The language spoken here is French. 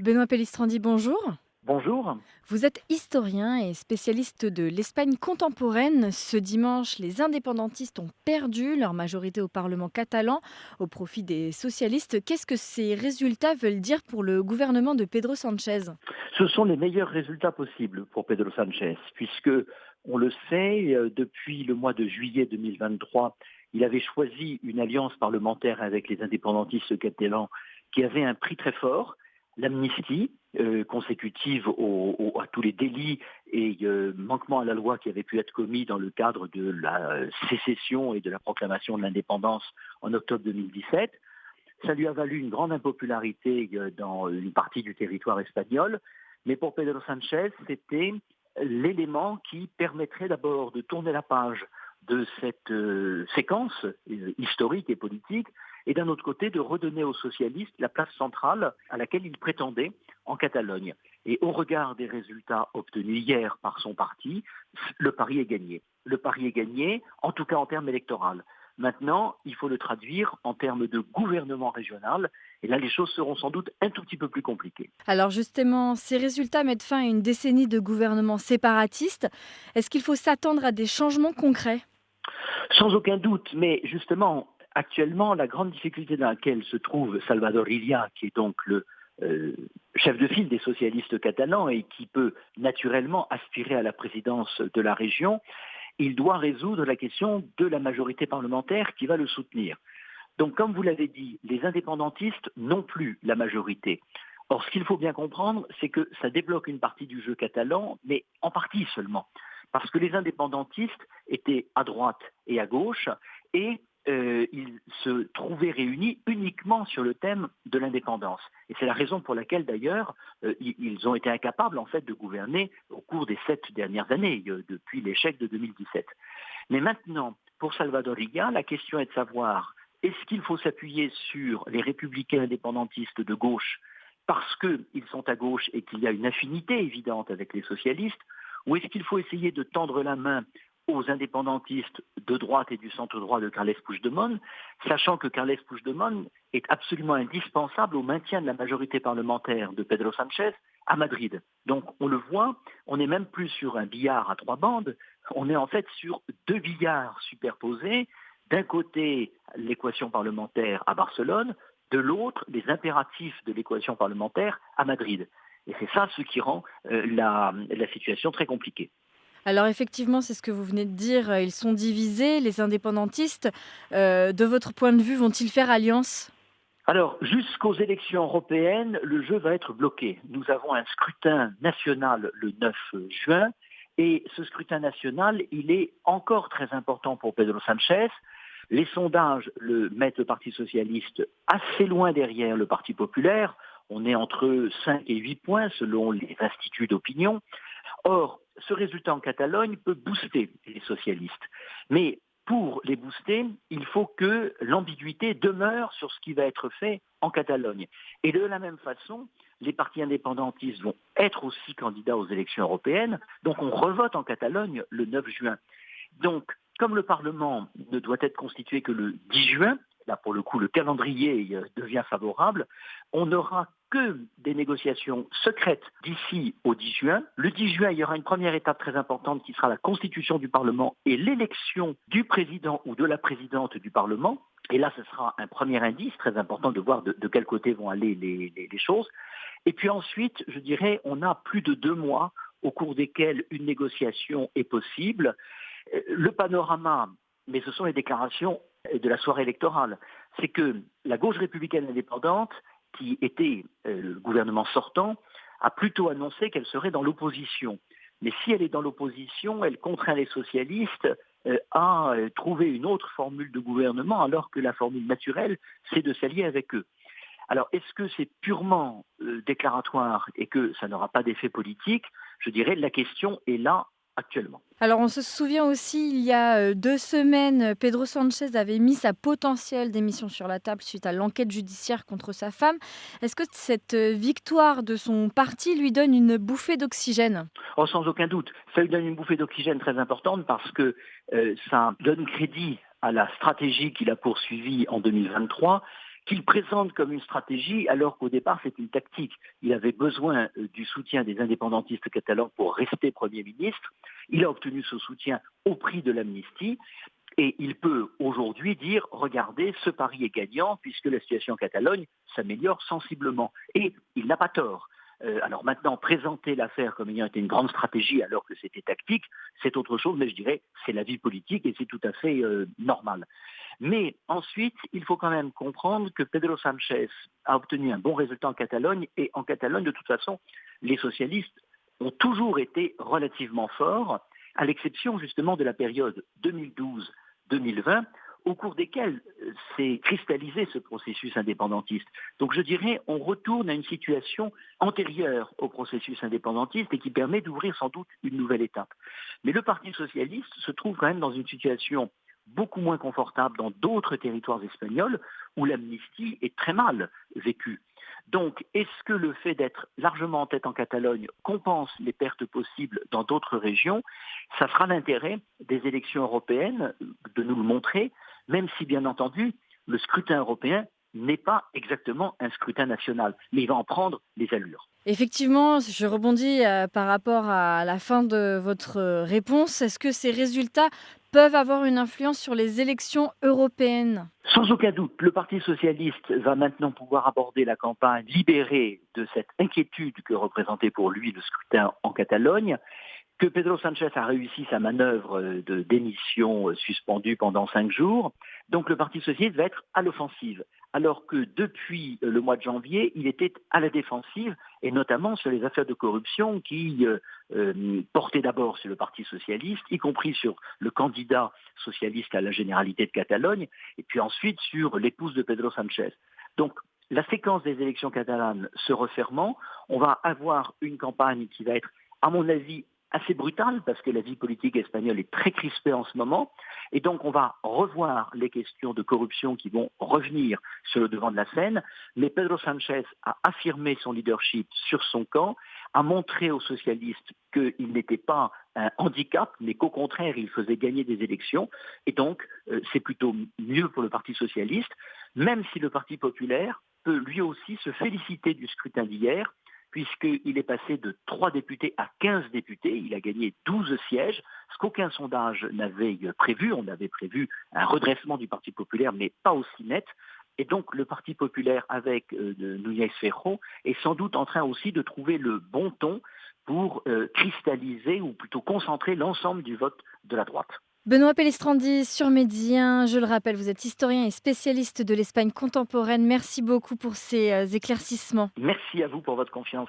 Benoît Pellistrandi, bonjour. Bonjour. Vous êtes historien et spécialiste de l'Espagne contemporaine. Ce dimanche, les indépendantistes ont perdu leur majorité au Parlement catalan au profit des socialistes. Qu'est-ce que ces résultats veulent dire pour le gouvernement de Pedro Sánchez? Ce sont les meilleurs résultats possibles pour Pedro Sánchez, puisque, on le sait, depuis le mois de juillet 2023, il avait choisi une alliance parlementaire avec les indépendantistes catalans qui avait un prix très fort, l'amnistie consécutive à tous les délits et manquements à la loi qui avaient pu être commis dans le cadre de la sécession et de la proclamation de l'indépendance en octobre 2017. Ça lui a valu une grande impopularité dans une partie du territoire espagnol. Mais pour Pedro Sánchez, c'était l'élément qui permettrait d'abord de tourner la page de cette séquence historique et politique, et d'un autre côté de redonner aux socialistes la place centrale à laquelle ils prétendaient en Catalogne. Et au regard des résultats obtenus hier par son parti, le pari est gagné. Le pari est gagné, en tout cas en termes électoraux. Maintenant, il faut le traduire en termes de gouvernement régional, et là les choses seront sans doute un tout petit peu plus compliquées. Alors justement, ces résultats mettent fin à une décennie de gouvernement séparatiste. Est-ce qu'il faut s'attendre à des changements concrets? Sans aucun doute, mais justement, actuellement, la grande difficulté dans laquelle se trouve Salvador Illa, qui est donc le euh, chef de file des socialistes catalans et qui peut naturellement aspirer à la présidence de la région, il doit résoudre la question de la majorité parlementaire qui va le soutenir. Donc, comme vous l'avez dit, les indépendantistes n'ont plus la majorité. Or, ce qu'il faut bien comprendre, c'est que ça débloque une partie du jeu catalan, mais en partie seulement. Parce que les indépendantistes étaient à droite et à gauche, et ils se trouvaient réunis uniquement sur le thème de l'indépendance. Et c'est la raison pour laquelle, d'ailleurs, ils ont été incapables, en fait, de gouverner au cours des 7 dernières années, depuis l'échec de 2017. Mais maintenant, pour Salvador Illa, la question est de savoir est-ce qu'il faut s'appuyer sur les républicains indépendantistes de gauche parce qu'ils sont à gauche et qu'il y a une affinité évidente avec les socialistes, ou est-ce qu'il faut essayer de tendre la main aux indépendantistes de droite et du centre-droit de Carles Puigdemont, sachant que Carles Puigdemont est absolument indispensable au maintien de la majorité parlementaire de Pedro Sánchez à Madrid. Donc on le voit, on n'est même plus sur un billard à 3 bandes, on est en fait sur 2 billards superposés. D'un côté, l'équation parlementaire à Barcelone, de l'autre, les impératifs de l'équation parlementaire à Madrid. Et c'est ça ce qui rend la situation très compliquée. Alors effectivement, c'est ce que vous venez de dire, ils sont divisés, les indépendantistes. De votre point de vue, vont-ils faire alliance? Alors, jusqu'aux élections européennes, le jeu va être bloqué. Nous avons un scrutin national le 9 juin, et ce scrutin national, il est encore très important pour Pedro Sánchez. Les sondages mettent le Parti socialiste assez loin derrière le Parti populaire. On est entre 5 et 8 points selon les instituts d'opinion. Or, ce résultat en Catalogne peut booster les socialistes. Mais pour les booster, il faut que l'ambiguïté demeure sur ce qui va être fait en Catalogne. Et de la même façon, les partis indépendantistes vont être aussi candidats aux élections européennes, donc on revote en Catalogne le 9 juin. Donc, comme le Parlement ne doit être constitué que le 10 juin, là pour le coup le calendrier devient favorable, on n'aura que des négociations secrètes d'ici au 10 juin. Le 10 juin, il y aura une première étape très importante qui sera la constitution du Parlement et l'élection du président ou de la présidente du Parlement. Et là, ce sera un premier indice très important de voir de quel côté vont aller les choses. Et puis ensuite, je dirais, on a plus de 2 mois au cours desquels une négociation est possible. Le panorama, mais ce sont les déclarations de la soirée électorale, c'est que la gauche républicaine indépendante, qui était le gouvernement sortant, a plutôt annoncé qu'elle serait dans l'opposition. Mais si elle est dans l'opposition, elle contraint les socialistes à trouver une autre formule de gouvernement, alors que la formule naturelle, c'est de s'allier avec eux. Alors, est-ce que c'est purement déclaratoire et que ça n'aura pas d'effet politique? Je dirais la question est là actuellement. Alors, on se souvient aussi, il y a 2 semaines, Pedro Sánchez avait mis sa potentielle démission sur la table suite à l'enquête judiciaire contre sa femme. Est-ce que cette victoire de son parti lui donne une bouffée d'oxygène? Oh, sans aucun doute, ça lui donne une bouffée d'oxygène très importante parce que ça donne crédit à la stratégie qu'il a poursuivie en 2023, qu'il présente comme une stratégie alors qu'au départ c'est une tactique. Il avait besoin du soutien des indépendantistes catalans pour rester Premier ministre. Il a obtenu ce soutien au prix de l'amnistie. Et il peut aujourd'hui dire, regardez, ce pari est gagnant puisque la situation en Catalogne s'améliore sensiblement. Et il n'a pas tort. Alors maintenant, présenter l'affaire comme ayant été une grande stratégie alors que c'était tactique, c'est autre chose, mais je dirais c'est la vie politique et c'est tout à fait normal. Mais ensuite, il faut quand même comprendre que Pedro Sánchez a obtenu un bon résultat en Catalogne et en Catalogne, de toute façon, les socialistes ont toujours été relativement forts, à l'exception justement de la période 2012-2020, au cours desquelles s'est cristallisé ce processus indépendantiste. Donc je dirais, on retourne à une situation antérieure au processus indépendantiste et qui permet d'ouvrir sans doute une nouvelle étape. Mais le Parti socialiste se trouve quand même dans une situation beaucoup moins confortable dans d'autres territoires espagnols où l'amnistie est très mal vécue. Donc, est-ce que le fait d'être largement en tête en Catalogne compense les pertes possibles dans d'autres régions? Ça sera l'intérêt des élections européennes de nous le montrer, même si, bien entendu, le scrutin européen n'est pas exactement un scrutin national, mais il va en prendre les allures. Effectivement, je rebondis par rapport à la fin de votre réponse. Est-ce que ces résultats peuvent avoir une influence sur les élections européennes? Sans aucun doute, le Parti socialiste va maintenant pouvoir aborder la campagne libérée de cette inquiétude que représentait pour lui le scrutin en Catalogne, que Pedro Sánchez a réussi sa manœuvre de démission suspendue pendant 5 jours. Donc le Parti socialiste va être à l'offensive, alors que depuis le mois de janvier, il était à la défensive, et notamment sur les affaires de corruption qui portaient d'abord sur le Parti socialiste, y compris sur le candidat socialiste à la généralité de Catalogne, et puis ensuite sur l'épouse de Pedro Sánchez. Donc la séquence des élections catalanes se refermant, on va avoir une campagne qui va être, à mon avis, assez brutale parce que la vie politique espagnole est très crispée en ce moment et donc on va revoir les questions de corruption qui vont revenir sur le devant de la scène, mais Pedro Sánchez a affirmé son leadership sur son camp, a montré aux socialistes qu'il n'était pas un handicap, mais qu'au contraire il faisait gagner des élections et donc c'est plutôt mieux pour le Parti socialiste, même si le Parti populaire peut lui aussi se féliciter du scrutin d'hier puisqu'il est passé de 3 députés à 15 députés. Il a gagné 12 sièges, ce qu'aucun sondage n'avait prévu. On avait prévu un redressement du Parti populaire, mais pas aussi net. Et donc le Parti populaire, avec Núñez Feijóo, est sans doute en train aussi de trouver le bon ton pour cristalliser, ou plutôt concentrer l'ensemble du vote de la droite. Benoît Pellestrandi sur Médien, je le rappelle, vous êtes historien et spécialiste de l'Espagne contemporaine. Merci beaucoup pour ces éclaircissements. Merci à vous pour votre confiance.